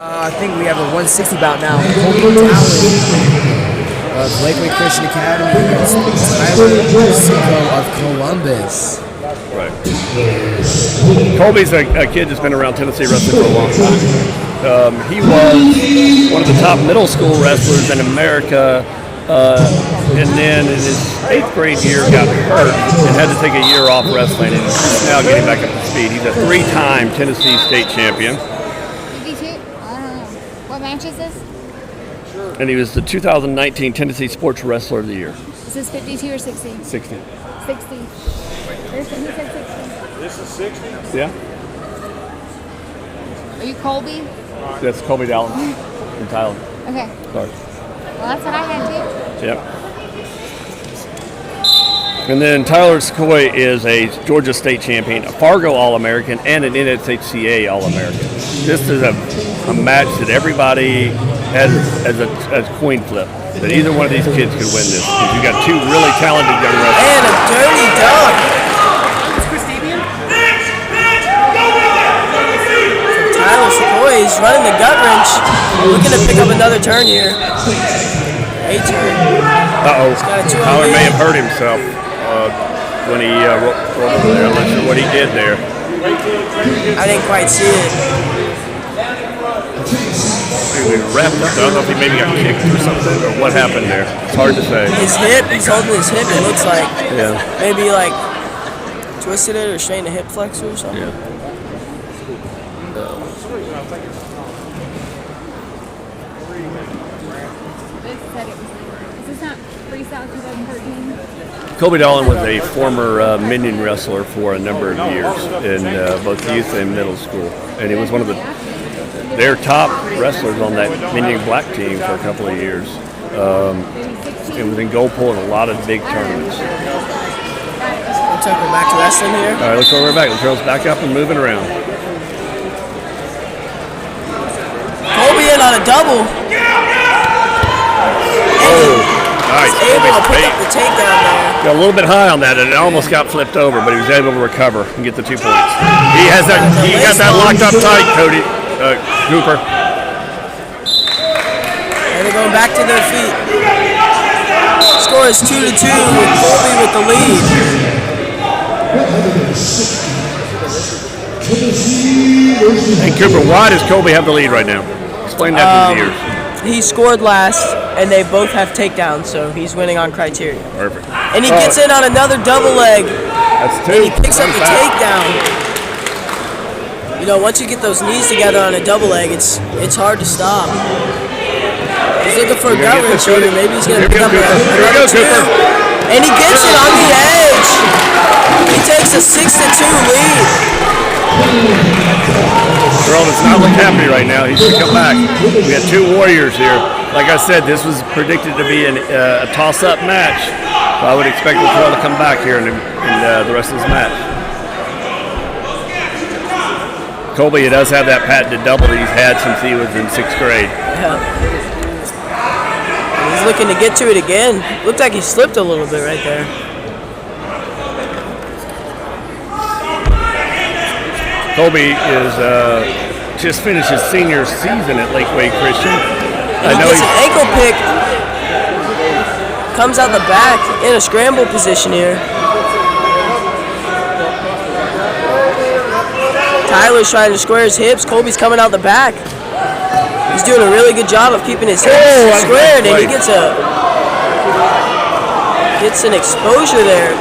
I think we have a 160 bout now. Colby Dalon of Lakeway Christian Academy against Secoy of Columbus. Right. Colby's a kid that's been around Tennessee wrestling for a long time. He was one of the top middle school wrestlers in America, and then in his 8th grade year got hurt and had to take a year off wrestling, and is now getting back up to speed. He's a 3-time Tennessee state champion. What match is this? And he was the 2019 Tennessee Sports Wrestler of the Year. Is this 52 or 60? 60. 60. He said 60. This is 60? Yeah. Are you Colby? That's Colby Dalon from Thailand. Okay. Sorry. Well, that's what I had too. Yep. And then Tyler Secoy is a Georgia State champion, a Fargo All-American, and an NSHCA All-American. This is a match that everybody has as a coin flip. That either one of these kids could win this. Because you got two really talented young wrestlers. And a dirty dunk. Tyler Secoy is running the gut wrench. Looking to pick up another turn here. A turn. Uh-oh. Tyler may have hurt himself when he rolled over there. I'm not sure what he did there. I didn't quite see it. He wrapped up. I don't know if he maybe got kicked or something or what happened there. It's hard to say. His hip, he's holding his hip, it looks like. Yeah. Maybe like twisted it or strained a hip flexor or something. Yeah. Is this not Freestyle 2013? Colby Dalon was a former minion wrestler for a number of years in both youth and middle school. And he was one of their top wrestlers on that minion black team for a couple of years. It was in goal pull in a lot of big tournaments. Looks like we're back to wrestling here. All right, looks like we're back. The girl's back up and moving around. Colby in on a double. Oh, nice. Able to pick up the takedown there. Got a little bit high on that, and it almost got flipped over, but he was able to recover and get the 2 points. He has that. He got that locked up tight, Cody Cooper. And they're going back to their feet. Score is 2-2 with Colby with the lead. Hey Cooper, why does Colby have the lead right now? Explain that to the viewers. He scored last, and they both have takedowns, so he's winning on criteria. Perfect. And he gets in on another double leg. That's 2. And he picks up the takedown. You know, once you get those knees together on a double leg, it's hard to stop. He's looking for a gut wrench here. Maybe he's going to pick up another 2. And he gets it on the edge. He takes a 6-2 lead. Earl does not look happy right now. He should come back. We got 2 warriors here. Like I said, this was predicted to be a toss-up match. So I would expect Earl to come back here in the rest of this match. Colby does have that patented double that he's had since he was in 6th grade. Yeah. He's looking to get to it again. Looked like he slipped a little bit right there. Colby is just finished his senior season at Lakeway Christian. And he gets an ankle pick. Comes out the back in a scramble position here. Tyler's trying to square his hips. Colby's coming out the back. He's doing a really good job of keeping his hips squared, and he gets an exposure there.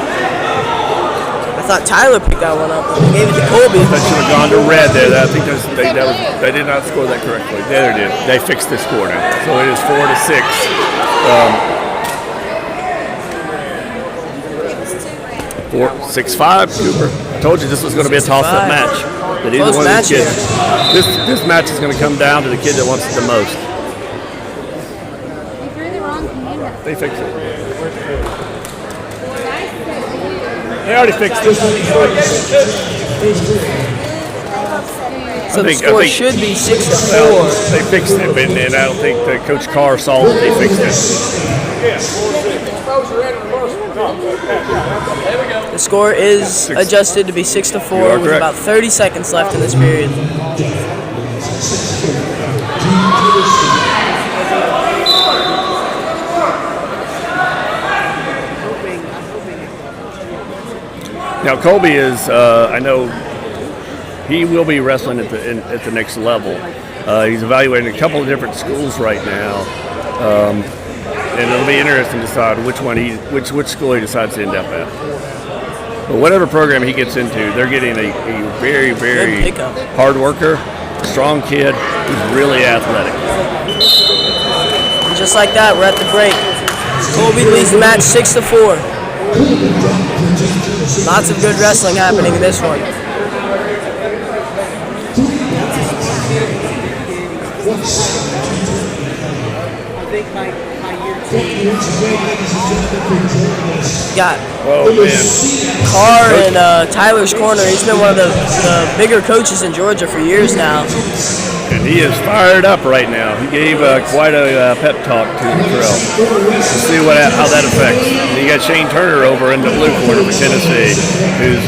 I thought Tyler picked that one up, but he gave it to Colby. That should have gone to red there. I think they did not score that correctly. They did. They fixed the score now. So it is 4-6. 6-5, Cooper. I told you this was going to be a toss-up match. But either one of these kids, this match is going to come down to the kid that wants it the most. They fixed it. They already fixed it. So the score should be 6-4. Well, they fixed it, and I don't think that Coach Carr saw that they fixed it. The score is adjusted to be 6-4 with about 30 seconds left in this period. Now Colby is, I know, he will be wrestling at the next level. He's evaluating a couple of different schools right now, and it'll be interesting to decide which school he decides to end up at. But whatever program he gets into, they're getting a very, very hard worker, strong kid who's really athletic. And just like that, we're at the break. Colby leads the match 6-4. Lots of good wrestling happening in this one. Got Carr in Tyler's corner. He's been one of the bigger coaches in Georgia for years now. And he is fired up right now. He gave quite a pep talk to Terrell. We'll see how that affects. And you got Shane Turner over in the blue corner for Tennessee, who's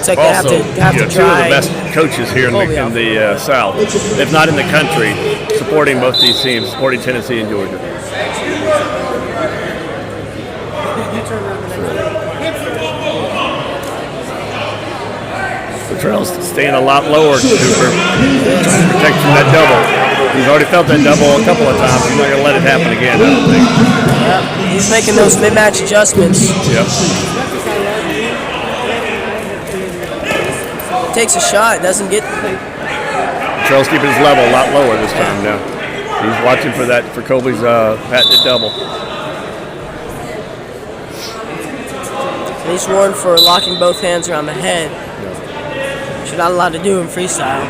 like also they have to two of the best coaches here in the South, if not in the country, supporting both these teams, supporting Tennessee and Georgia. Terrell's staying a lot lower, Cooper, trying to protect from that double. He's already felt that double a couple of times. He's not going to let it happen again, I don't think. Yep. He's making those mid-match adjustments. Yep. Takes a shot, doesn't get. Terrell's keeping his level a lot lower this time now. He's watching for Colby's patented double. And he's warned for locking both hands around the head. Which you're not allowed to do in freestyle.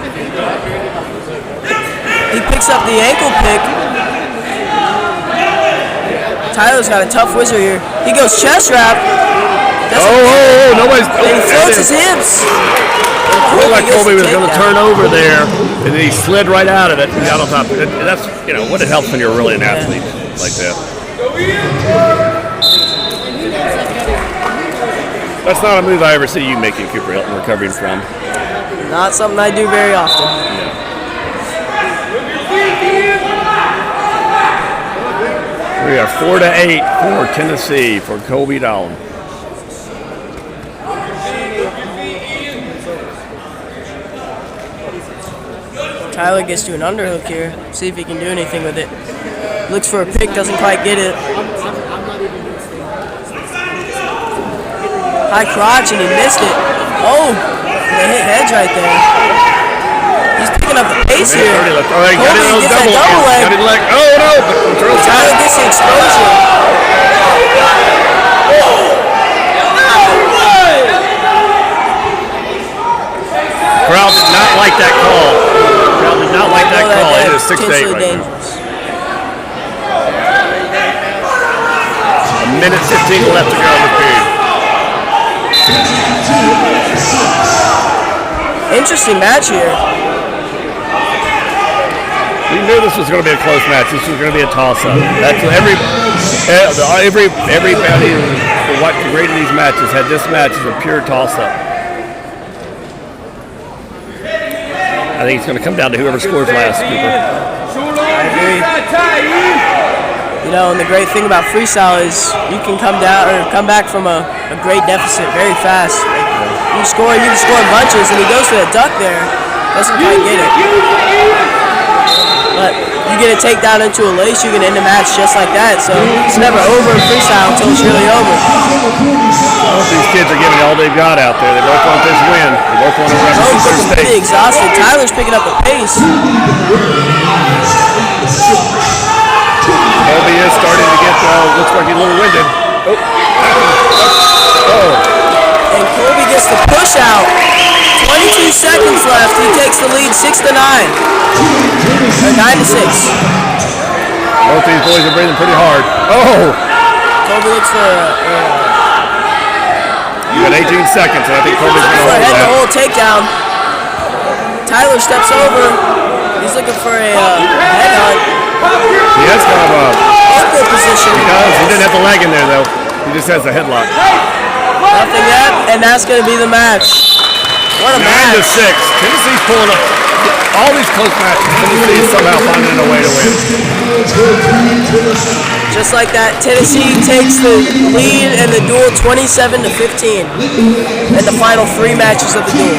He picks up the ankle pick. Tyler's got a tough whizzer here. He goes chest wrap. Nobody's. And he floats his hips. It looked like Colby was going to turn over there, and then he slid right out of it and got on top. That's what it helps when you're really an athlete like that. That's not a move I ever see you making, Cooper Hilton, recovering from. Not something I do very often. We are 4-8 for Tennessee for Colby Dalon. Tyler gets to an underhook here. See if he can do anything with it. Looks for a pick, doesn't quite get it. High crotch and he missed it. Oh, they hit heads right there. He's picking up the pace here. Colby gets that double leg. Oh no! Tyler gets the explosion. Crowd did not like that call. Crowd did not like that call. It is 6-8 right now. A minute 15 left to go in the period. Interesting match here. We knew this was going to be a close match. This was going to be a toss-up. That's everybody who watched the great of these matches had this match as a pure toss-up. I think it's going to come down to whoever scores last, Cooper. I agree. And the great thing about freestyle is you can come back from a great deficit very fast. You can score in bunches, and he goes for the duck there. Doesn't quite get it. But you get a takedown into a lace, you can end the match just like that. So it's never over in freestyle until it's really over. Both these kids are giving all they've got out there. They both want this win. They both want to represent their state. Pretty exhausted. Tyler's picking up the pace. Colby is starting to get, looks like he's a little winded. And Colby gets the push out. 22 seconds left. He takes the lead 6-9. Or 9-6. Both these boys are breathing pretty hard. Colby looks for you got 18 seconds, and I think Colby's going to hold that. The whole takedown. Tyler steps over. He's looking for a headhunt. He has kind of a ankle position. He does. He didn't have the leg in there, though. He just has a headlock. Nothing yet, and that's going to be the match. What a match. 9-6. Tennessee's pulling up all these close matches. Tennessee's somehow finding a way to win. Just like that, Tennessee takes the lead in the duel 27-15 in the final 3 matches of the duel.